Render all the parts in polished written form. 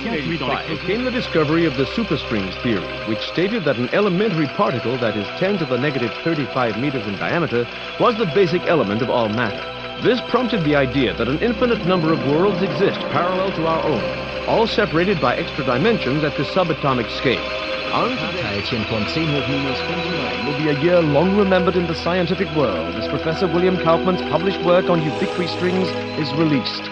1985 came the discovery of the superstrings theory, which stated that an elementary particle that is 10 to the negative 35 meters in diameter was the basic element of all matter. This prompted the idea that an infinite number of worlds exist parallel to our own, all separated by extra dimensions at the subatomic scale. Will be a year long remembered in the scientific world as Professor William Kaufman's published work on ubiquitary strings is released.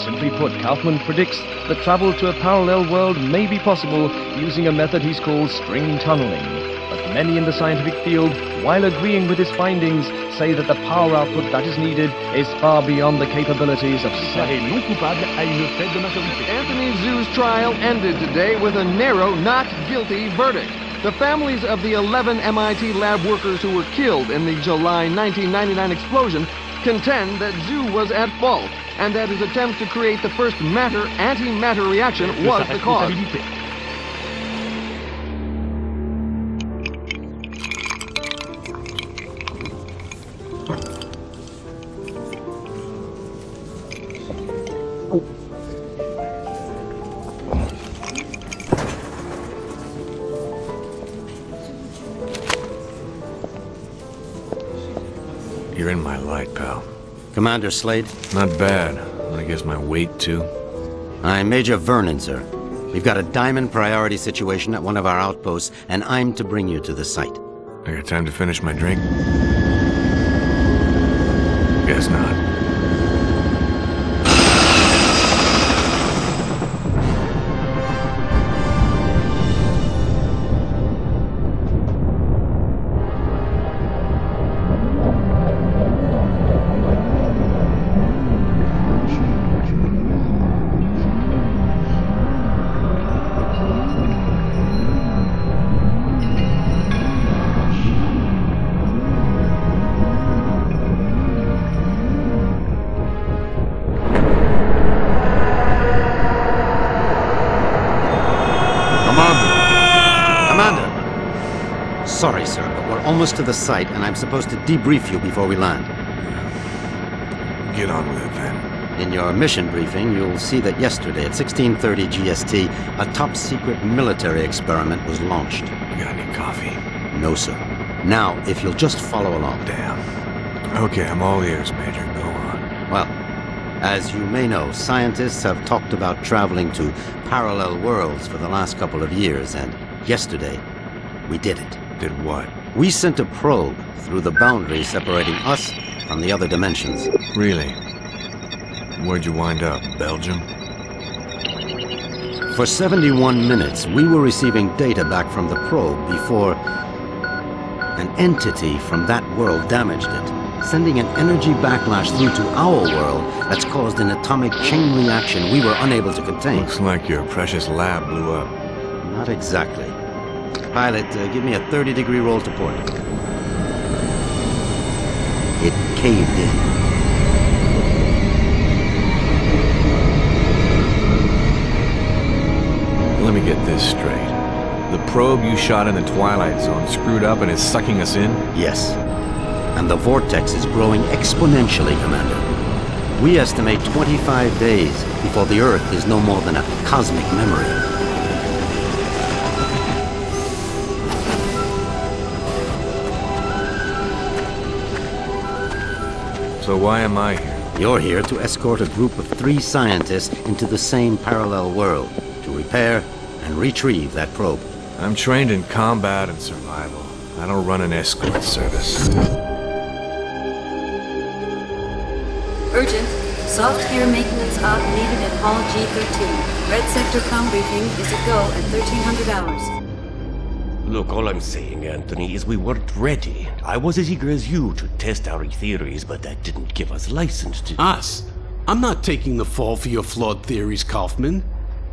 Simply put, Kaufman predicts that travel to a parallel world may be possible using a method he's called string tunneling. But many in the scientific field, while agreeing with his findings, say that the power output that is needed is far beyond the capabilities of Anthony Zhu's trial ended today with a narrow not guilty verdict. The families of the 11 MIT lab workers who were killed in the July 1999 explosion contend that Zhu was at fault and that his attempt to create the first matter-antimatter reaction was the cause. You're in my light, pal. Commander Slade? Not bad. I guess my weight, too. I'm Major Vernon, sir. We've got a diamond priority situation at one of our outposts, and I'm to bring you to the site. I got time to finish my drink? Guess not. Sorry, sir, but we're almost to the site, and I'm supposed to debrief you before we land. Get on with it, then. In your mission briefing, you'll see that yesterday at 16:30 GST, a top-secret military experiment was launched. You got any coffee? No, sir. Now, if you'll just follow along. Damn. Okay, I'm all ears, Major. Go on. Well, as you may know, scientists have talked about traveling to parallel worlds for the last couple of years, and yesterday, we did it. Did what? We sent a probe through the boundary separating us from the other dimensions. Really? Where'd you wind up? Belgium? For 71 minutes, we were receiving data back from the probe before an entity from that world damaged it, sending an energy backlash through to our world that's caused an atomic chain reaction we were unable to contain. Looks like your precious lab blew up. Not exactly. Pilot, give me a 30-degree roll to port. It caved in. Let me get this straight. The probe you shot in the Twilight Zone screwed up and is sucking us in? Yes. And the vortex is growing exponentially, Commander. We estimate 25 days before the Earth is no more than a cosmic memory. So why am I here? You're here to escort a group of 3 scientists into the same parallel world to repair and retrieve that probe. I'm trained in combat and survival. I don't run an escort service. Urgent. Soft gear maintenance op needed at Hall G13. Red Sector com briefing is a go at 1300 hours. Look, all I'm saying, Anthony, is we weren't ready. I was as eager as you to test our theories, but that didn't give us license to... Us? I'm not taking the fall for your flawed theories, Kaufman.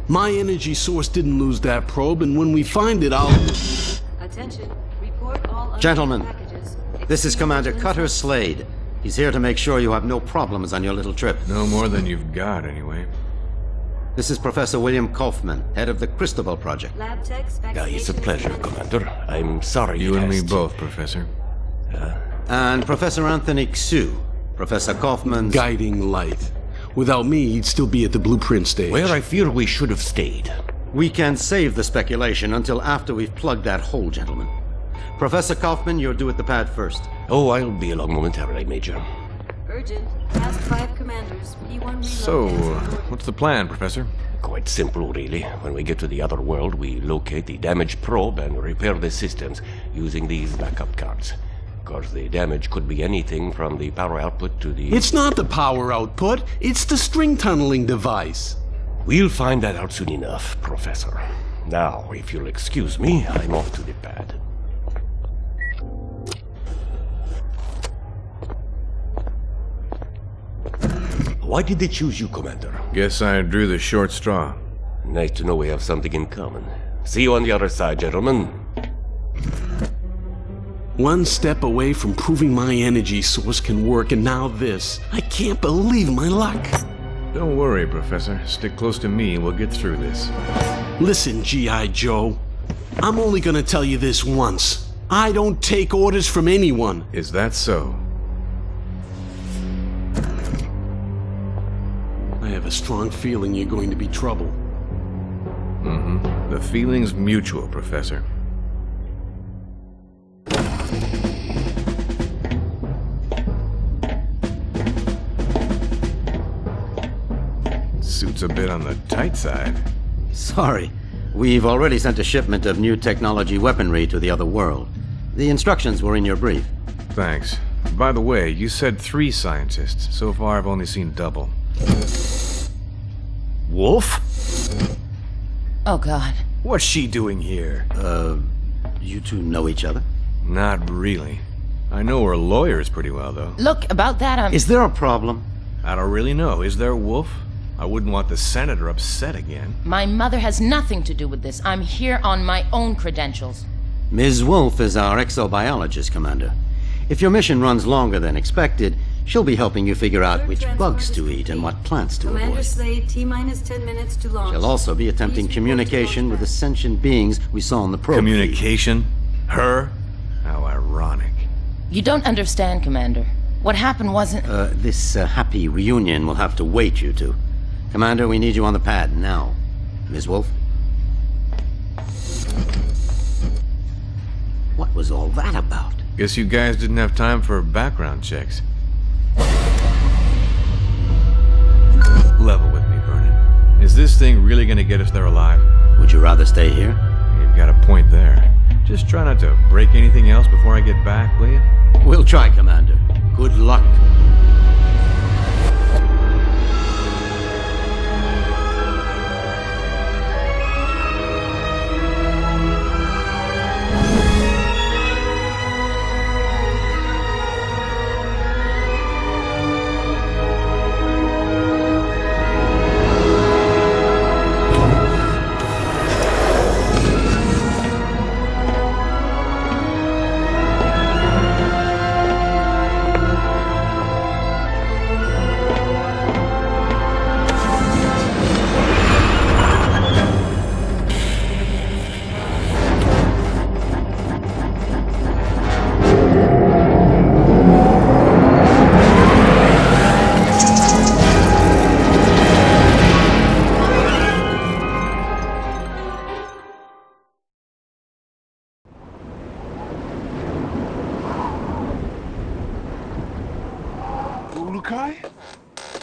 My energy source didn't lose that probe, and when we find it, I'll... Attention. Report all Gentlemen, packages. this is Commander Cutter Slade. He's here to make sure you have no problems on your little trip. No more than you've got, anyway. This is Professor William Kaufman, head of the Cristobal Project. Lab techs, It's a pleasure, Commander. I'm sorry You and me asked. both, Professor. And Professor Anthony Xu, Professor Kaufman's... Guiding light. Without me, he'd still be at the blueprint stage. Where I fear we should have stayed. We can save the speculation until after we've plugged that hole, gentlemen. Professor Kaufman, you're due at the pad first. Oh, I'll be along momentarily, Major. Urgent. Past 5 commanders. P1 reload. So, what's the plan, Professor? Quite simple, really. When we get to the other world, we locate the damaged probe and repair the systems using these backup cards. Of course, the damage could be anything from the power output to the... It's not the power output, it's the string tunneling device. We'll find that out soon enough, Professor. Now, if you'll excuse me, I'm off to the pad. Why did they choose you, Commander? Guess I drew the short straw. Nice to know we have something in common. See you on the other side, gentlemen. One step away from proving my energy source can work, and now this. I can't believe my luck. Don't worry, Professor. Stick close to me, we'll get through this. Listen, G.I. Joe. I'm only gonna tell you this once. I don't take orders from anyone. Is that so? I have a strong feeling you're going to be trouble. Mm-hmm. The feeling's mutual, Professor. Suit's a bit on the tight side. Sorry. We've already sent a shipment of new technology weaponry to the other world. The instructions were in your brief. Thanks. By the way, you said 3 scientists. So far, I've only seen double. Wolf? Oh, God. What's she doing here? You two know each other? Not really. I know her lawyers pretty well, though. Look, about that, Is there a problem? I don't really know. Is there, Wolf? I wouldn't want the Senator upset again. My mother has nothing to do with this. I'm here on my own credentials. Ms. Wolf is our exobiologist, Commander. If your mission runs longer than expected, she'll be helping you figure out which bugs to eat and what plants to Commander avoid. Slade, T-minus 10 minutes to launch. She'll also be attempting communication with the sentient beings we saw on the probe. Communication? Her? How ironic. You don't understand, Commander. What happened wasn't... This happy reunion will have to wait, you two. Commander, we need you on the pad now. Ms. Wolf? What was all that about? Guess you guys didn't have time for background checks. Level with me, Vernon. Is this thing really gonna get us there alive? Would you rather stay here? You've got a point there. Just try not to break anything else before I get back, will you? We'll try, Commander. Good luck.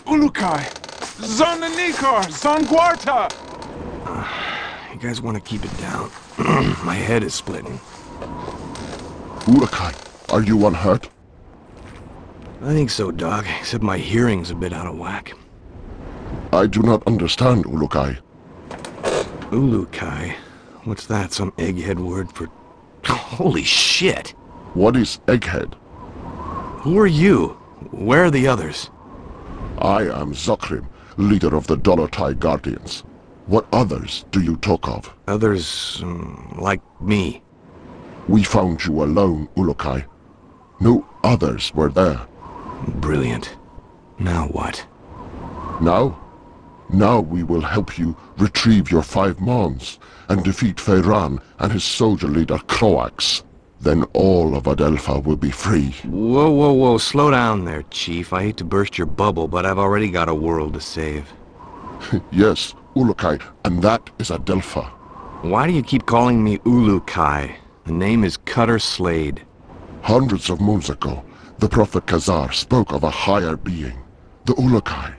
Ulukai! Zonanikar! Zonguarta! You guys want to keep it down. My head is splitting. Ulukai, are you unhurt? I think so, Dog, except my hearing's a bit out of whack. I do not understand, Ulukai. Ulukai? What's that, some egghead word for... Holy shit! What is Egghead? Who are you? Where are the others? I am Zokrim, leader of the Dolotai Guardians. What others do you talk of? Others, like me. We found you alone, Ulukai. No others were there. Brilliant. Now what? Now? Now we will help you retrieve your 5 Mons and defeat Feyran and his soldier leader Croax. then all of Adelfa will be free. Whoa, whoa, whoa, slow down there, Chief. I hate to burst your bubble, but I've already got a world to save. Yes, Ulukai, and that is Adelfa. Why do you keep calling me Ulukai? The name is Cutter Slade. Hundreds of moons ago, the Prophet Khazar spoke of a higher being, the Ulukai,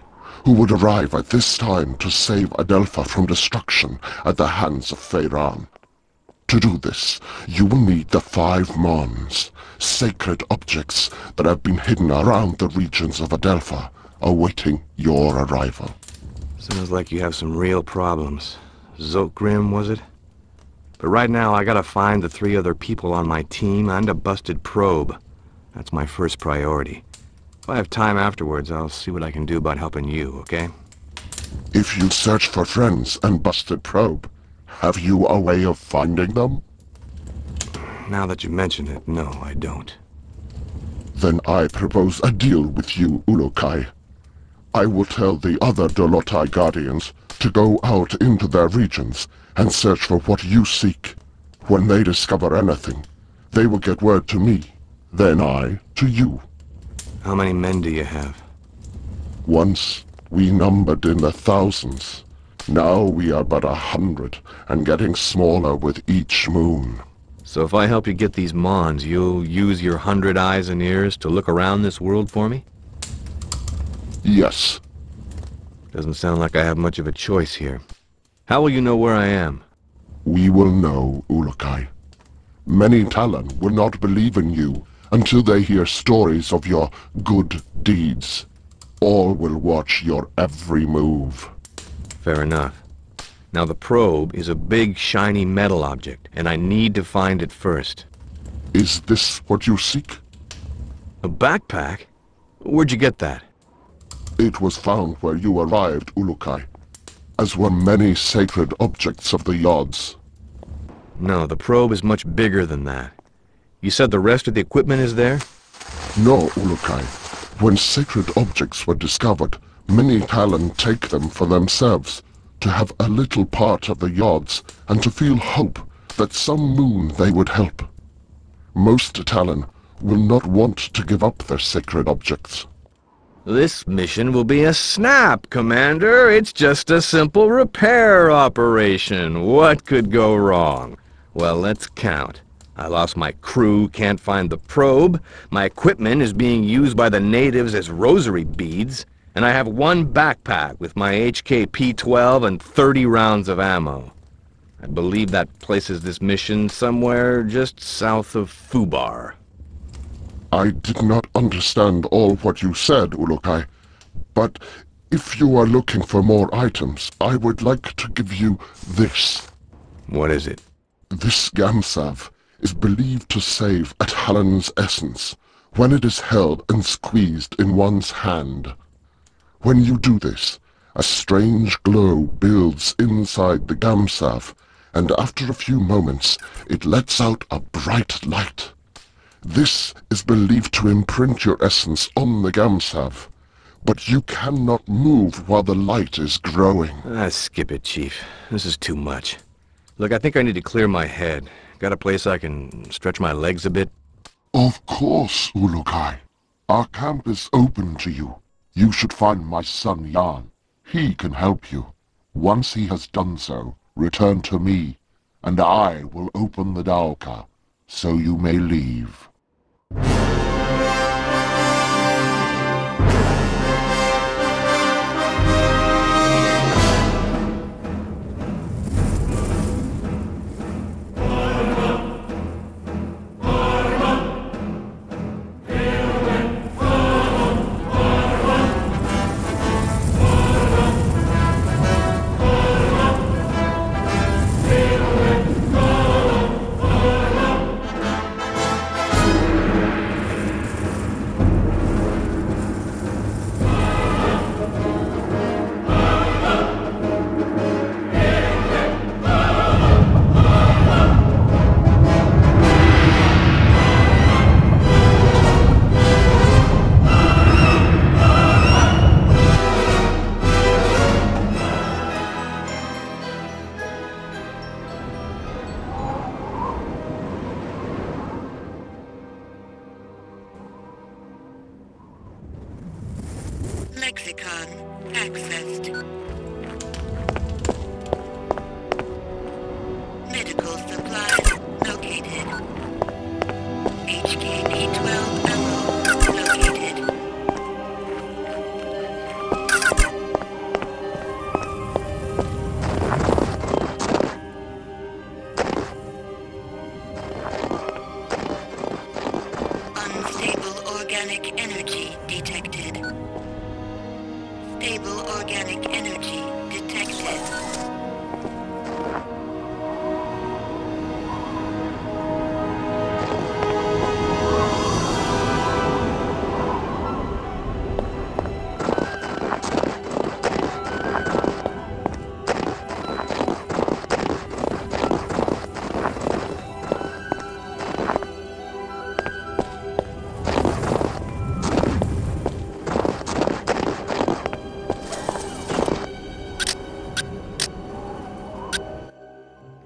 who would arrive at this time to save Adelfa from destruction at the hands of Feyran. To do this, you will need the 5 Mons, sacred objects that have been hidden around the regions of Adelfa, awaiting your arrival. Sounds like you have some real problems. Zokrim, was it? But right now, I gotta find the 3 other people on my team and a busted probe. That's my first priority. If I have time afterwards, I'll see what I can do about helping you, okay? If you search for friends and busted probe, have you a way of finding them? Now that you mention it, no, I don't. Then I propose a deal with you, Ulukai. I will tell the other Dolotai Guardians to go out into their regions and search for what you seek. When they discover anything, they will get word to me, then I to you. How many men do you have? Once, we numbered in the thousands. Now we are but 100, and getting smaller with each moon. So if I help you get these Mons, you'll use your 100 eyes and ears to look around this world for me? Yes. Doesn't sound like I have much of a choice here. How will you know where I am? We will know, Ulukai. Many Talon will not believe in you until they hear stories of your good deeds. All will watch your every move. Fair enough. Now the probe is a big, shiny metal object, and I need to find it first. Is this what you seek? A backpack? Where'd you get that? It was found where you arrived, Ulukai, as were many sacred objects of the Yods. No, the probe is much bigger than that. You said the rest of the equipment is there? No, Ulukai. When sacred objects were discovered, many Talon take them for themselves, to have a little part of the Yods, and to feel hope that some moon they would help. Most Talon will not want to give up their sacred objects. This mission will be a snap, Commander. It's just a simple repair operation. What could go wrong? Well, let's count. I lost my crew, can't find the probe, my equipment is being used by the natives as rosary beads, and I have 1 backpack with my HK-P12 and 30 rounds of ammo. I believe that places this mission somewhere just south of Fubar. I did not understand all what you said, Ulukai, but if you are looking for more items, I would like to give you this. What is it? This Gamsav is believed to save a talan's essence when it is held and squeezed in one's hand. When you do this, a strange glow builds inside the Gamsav, and after a few moments, it lets out a bright light. This is believed to imprint your essence on the Gamsav, but you cannot move while the light is growing. Skip it, Chief. This is too much. Look, I think I need to clear my head. Got a place I can stretch my legs a bit? Of course, Ulukai. Our camp is open to you. You should find my son Jan. He can help you. Once he has done so, return to me, and I will open the Dalka, so you may leave. lexicon accessed. Medical supplies located. HKP-12 ammo located. Unstable organic energy detected. Stable organic energy detected.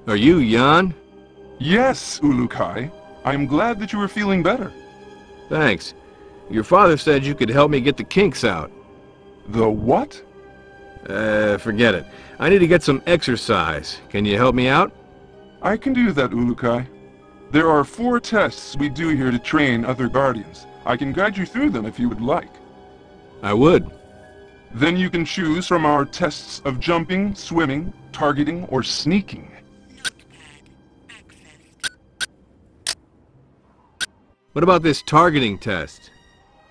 Are you Jan? Yes, Ulukai. I'm glad that you are feeling better. Thanks. Your father said you could help me get the kinks out. The what? Forget it. I need to get some exercise. Can you help me out? I can do that, Ulukai. There are 4 tests we do here to train other Guardians. I can guide you through them if you would like. I would. Then you can choose from our tests of jumping, swimming, targeting, or sneaking. What about this targeting test?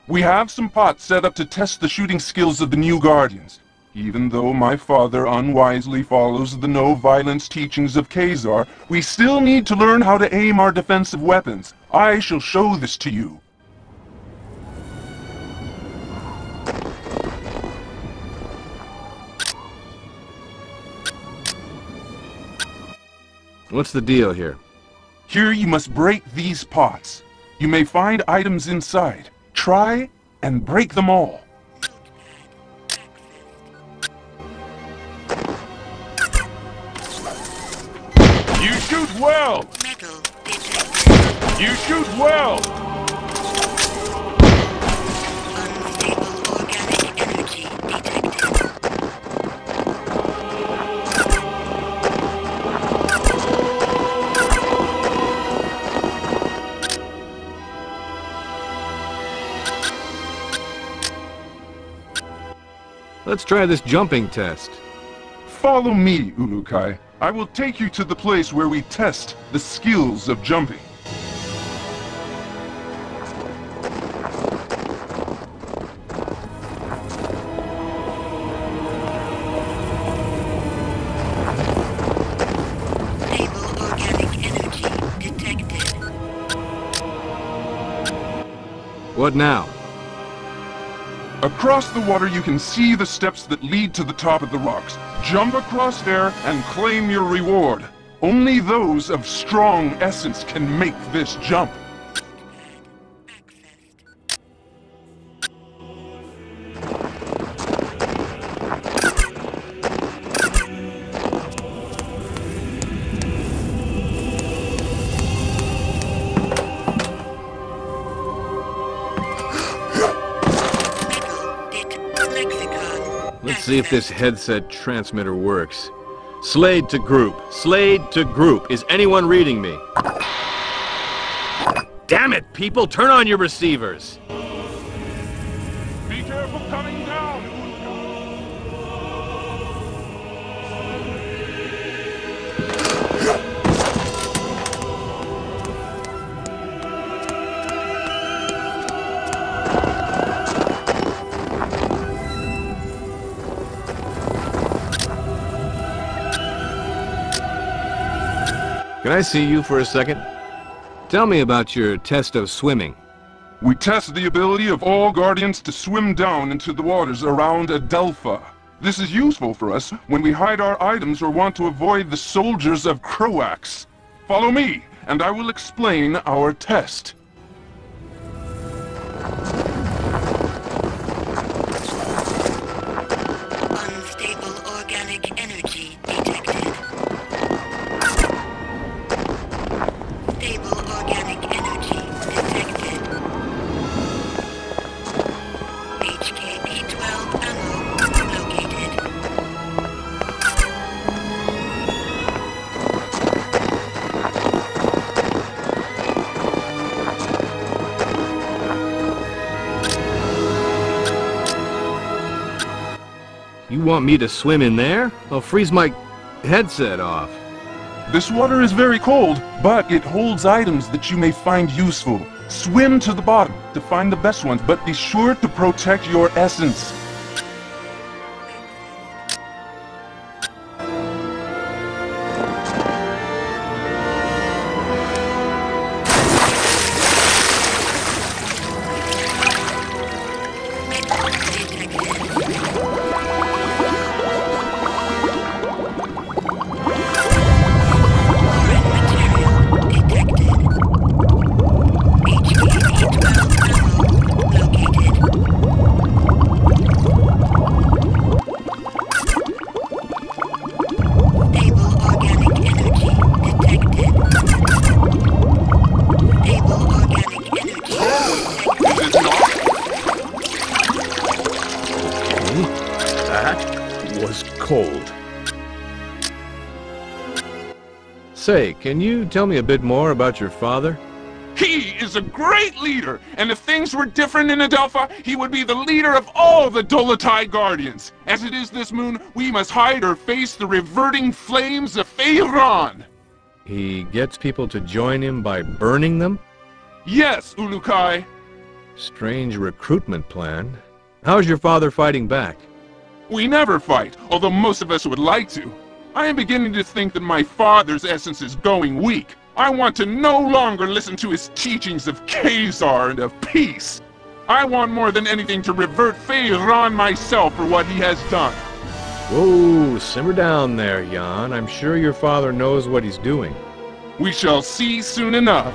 We have some pots set up to test the shooting skills of the new Guardians. Even though my father unwisely follows the no-violence teachings of Khazar, we still need to learn how to aim our defensive weapons. I shall show this to you. What's the deal here? Here you must break these pots. You may find items inside. Try and break them all. You shoot well! Metal detected. You shoot well! Unstable organic energy detected. Let's try this jumping test. Follow me, Ulukai. I will take you to the place where we test the skills of jumping. Stable organic energy detected. What now? Across the water you can see the steps that lead to the top of the rocks. Jump across there and claim your reward. Only those of strong essence can make this jump. Let's see if this headset transmitter works. Slade to group. Slade to group. Is anyone reading me? Damn it, people! Turn on your receivers! Be careful coming down! Can I see you for a second? Tell me about your test of swimming. We test the ability of all Guardians to swim down into the waters around Adelfa. This is useful for us when we hide our items or want to avoid the soldiers of Croax. Follow me, and I will explain our test. Unstable organic energy detected. Stable organic energy detected. HKP-12 You want me to swim in there? I'll freeze my headset off. This water is very cold, but it holds items that you may find useful. Swim to the bottom to find the best ones, but be sure to protect your essence. Cold. Say, can you tell me a bit more about your father? He is a great leader, and if things were different in Adelfa, he would be the leader of all the Dolotai Guardians. As it is this moon, we must hide or face the reverting flames of Feyran. He gets people to join him by burning them? Yes, Ulukai. Strange recruitment plan. How's your father fighting back? We never fight, although most of us would like to. I am beginning to think that my father's essence is going weak. I want to no longer listen to his teachings of Khazar and of peace. I want more than anything to revert Feyran myself for what he has done. Whoa, simmer down there, Jan. I'm sure your father knows what he's doing. We shall see soon enough.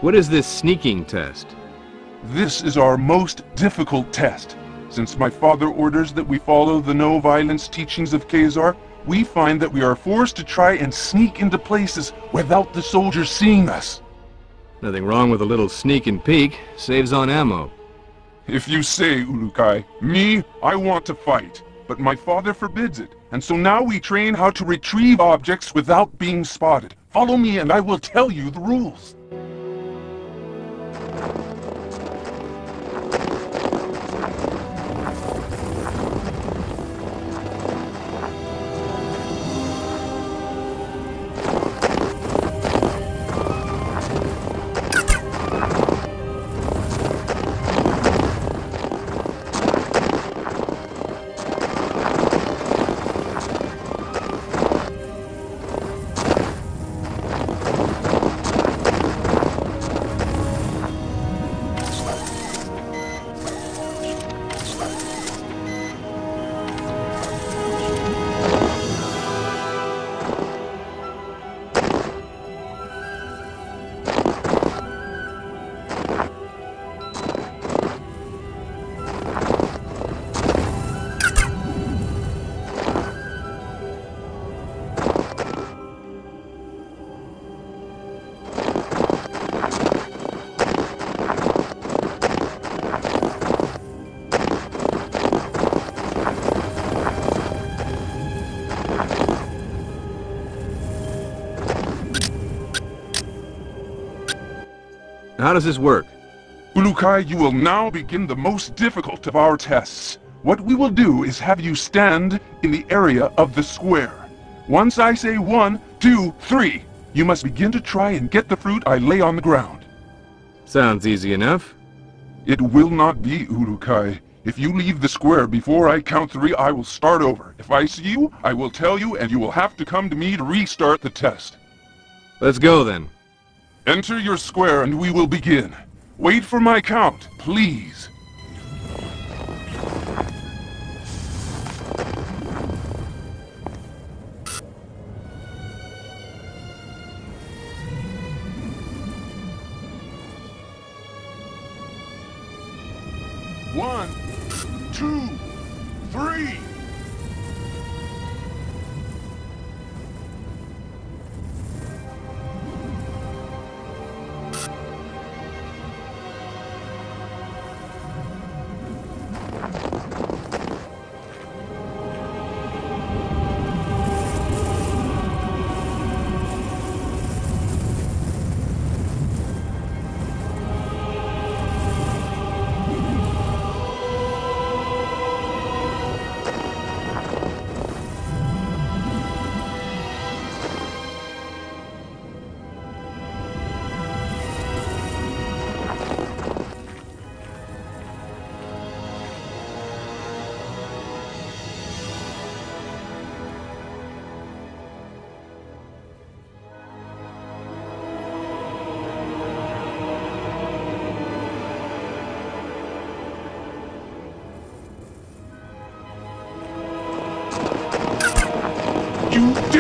What is this sneaking test? This is our most difficult test. Since my father orders that we follow the no-violence teachings of Khazar, we find that we are forced to try and sneak into places without the soldiers seeing us. Nothing wrong with a little sneak and peek. Saves on ammo. If you say, Ulukai. Me, I want to fight. But my father forbids it, and so now we train how to retrieve objects without being spotted. Follow me and I will tell you the rules. How does this work? Ulukai, you will now begin the most difficult of our tests. What we will do is have you stand in the area of the square. Once I say 1, 2, 3, you must begin to try and get the fruit I lay on the ground. Sounds easy enough. It will not be, Ulukai. If you leave the square before I count 3, I will start over. If I see you, I will tell you, and you will have to come to me to restart the test. Let's go then. Enter your square and we will begin. Wait for my count, please. One, 2, 3.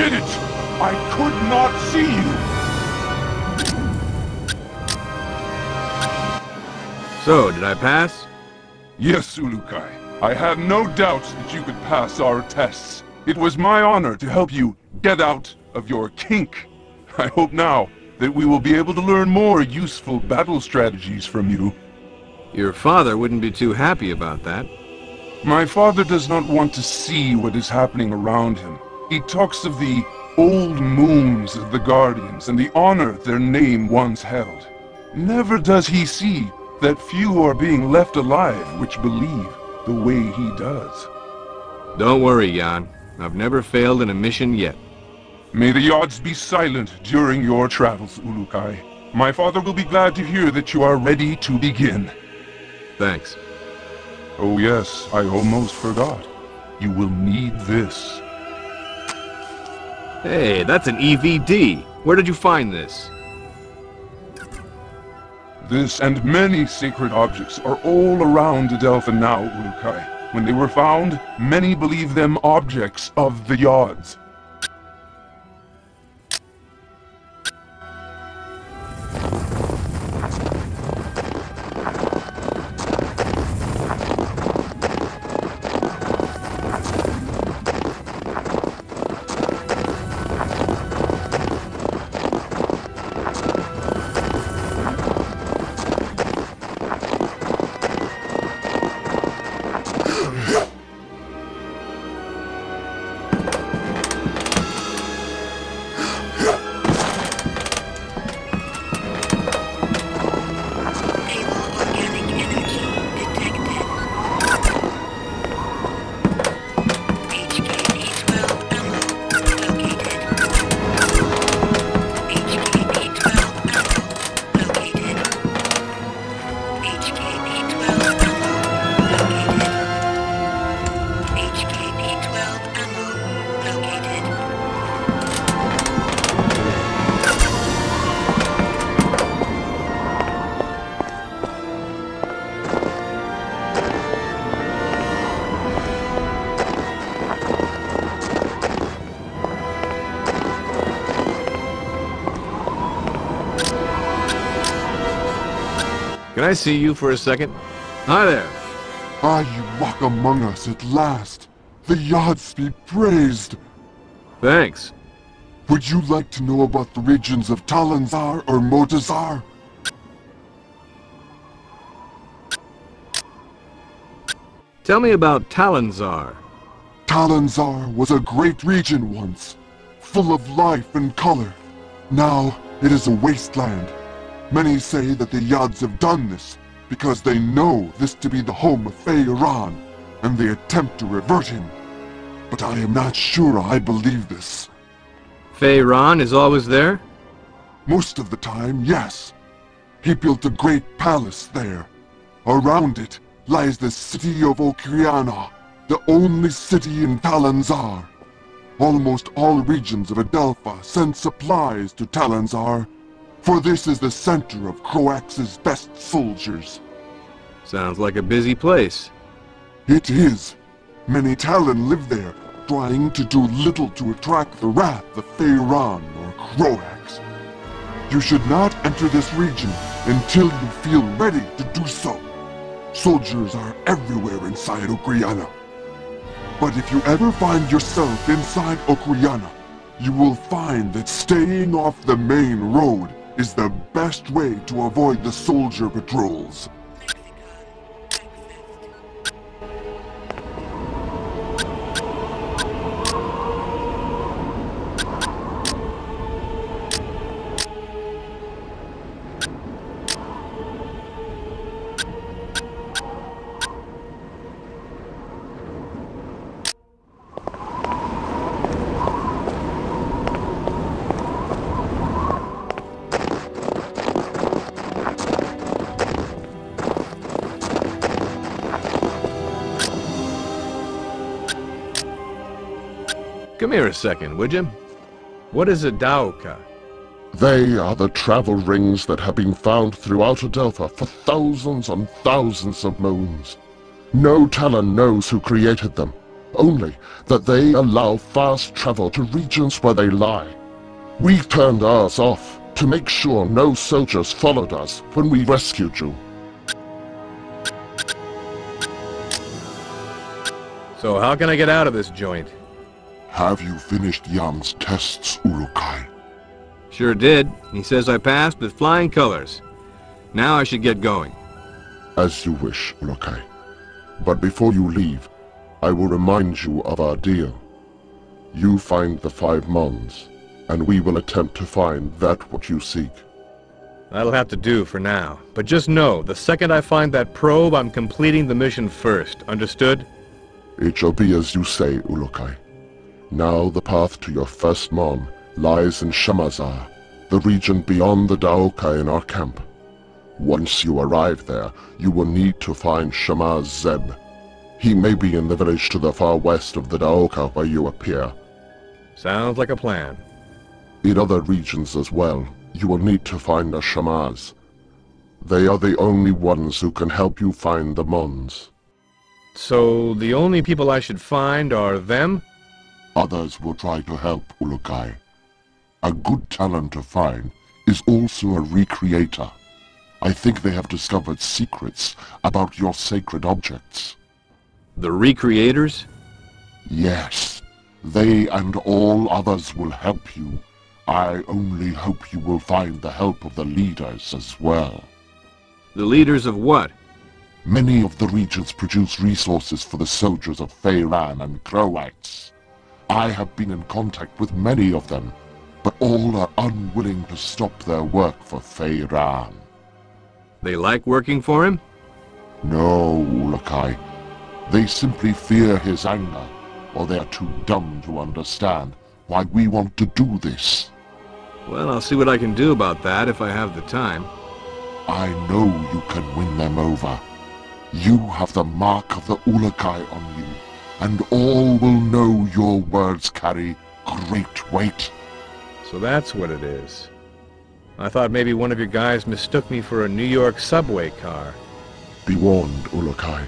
did it! I could not see you! So, did I pass? Yes, Ulukai. I had no doubts that you could pass our tests. It was my honor to help you get out of your kink. I hope now that we will be able to learn more useful battle strategies from you. Your father wouldn't be too happy about that. My father does not want to see what is happening around him. He talks of the old moons of the Guardians and the honor their name once held. Never does he see that few are being left alive which believe the way he does. Don't worry, Jan. I've never failed in a mission yet. May the odds be silent during your travels, Ulukai. My father will be glad to hear that you are ready to begin. Thanks. Oh yes, I almost forgot. You will need this. Hey, that's an EVD. Where did you find this? This and many sacred objects are all around Adelfa now, Ulukai. When they were found, many believe them objects of the Yods. Can I see you for a second? Hi there. Ah, you walk among us at last. The Yods be praised. Thanks. Would you like to know about the regions of Talanzar or Motazar? Tell me about Talanzar. Talanzar was a great region once, full of life and color. Now it is a wasteland. Many say that the Yods have done this because they know this to be the home of Feiran, and they attempt to revert him. But I am not sure I believe this. Feiran is always there? Most of the time, yes. He built a great palace there. Around it lies the city of Okriana, the only city in Talanzar. Almost all regions of Adelfa send supplies to Talanzar, for this is the center of Croax's best soldiers. Sounds like a busy place. It is. Many Talon live there, trying to do little to attract the wrath of Feiran or Croax. You should not enter this region until you feel ready to do so. Soldiers are everywhere inside Okriana. But if you ever find yourself inside Okriana, you will find that staying off the main road is the best way to avoid the soldier patrols. Come here a second, would you? What is a Daoka? They are the travel rings that have been found throughout Adelfa for thousands and thousands of moons. No Talon knows who created them, only that they allow fast travel to regions where they lie. We turned ours off to make sure no soldiers followed us when we rescued you. So how can I get out of this joint? Have you finished Yam's tests, Ulukai? Sure did. He says I passed with flying colors. Now I should get going. As you wish, Ulukai. But before you leave, I will remind you of our deal. You find the 5 Mons, and we will attempt to find that what you seek. That'll have to do for now. But just know, the second I find that probe, I'm completing the mission first. Understood? It shall be as you say, Ulukai. Now the path to your first Mon lies in Shamazar, the region beyond the Daoka in our camp. Once you arrive there, you will need to find Shamaz Zeb. He may be in the village to the far west of the Daoka where you appear. Sounds like a plan. In other regions as well, you will need to find the Shamaz. They are the only ones who can help you find the Mons. So the only people I should find are them? Others will try to help, Ulukai. A good talent to find is also a recreator. I think they have discovered secrets about your sacred objects. The recreators? Yes. They and all others will help you. I only hope you will find the help of the leaders as well. The leaders of what? Many of the regions produce resources for the soldiers of Feyran and Croats. I have been in contact with many of them, but all are unwilling to stop their work for Feyran. They like working for him? No, Ulukai. They simply fear his anger, or they are too dumb to understand why we want to do this. Well, I'll see what I can do about that if I have the time. I know you can win them over. You have the mark of the Ulukai on you, and all will know your words carry great weight. So that's what it is. I thought maybe one of your guys mistook me for a New York subway car. Be warned, Ulukai.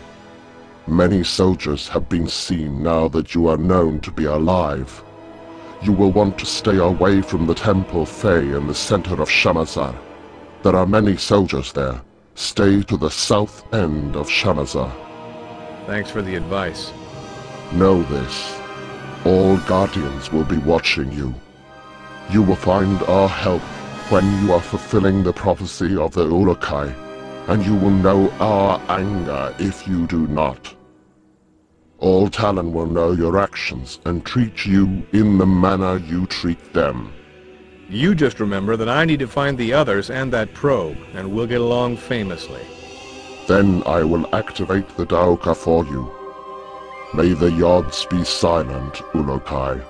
Many soldiers have been seen now that you are known to be alive. You will want to stay away from the Temple Fey in the center of Shamazar. There are many soldiers there. Stay to the south end of Shamazar. Thanks for the advice. Know this. All Guardians will be watching you. You will find our help when you are fulfilling the prophecy of the Ulukai, and you will know our anger if you do not. All Talon will know your actions and treat you in the manner you treat them. You just remember that I need to find the others and that probe, and we'll get along famously. Then I will activate the Daoka for you. May the Yods be silent, Ulukai.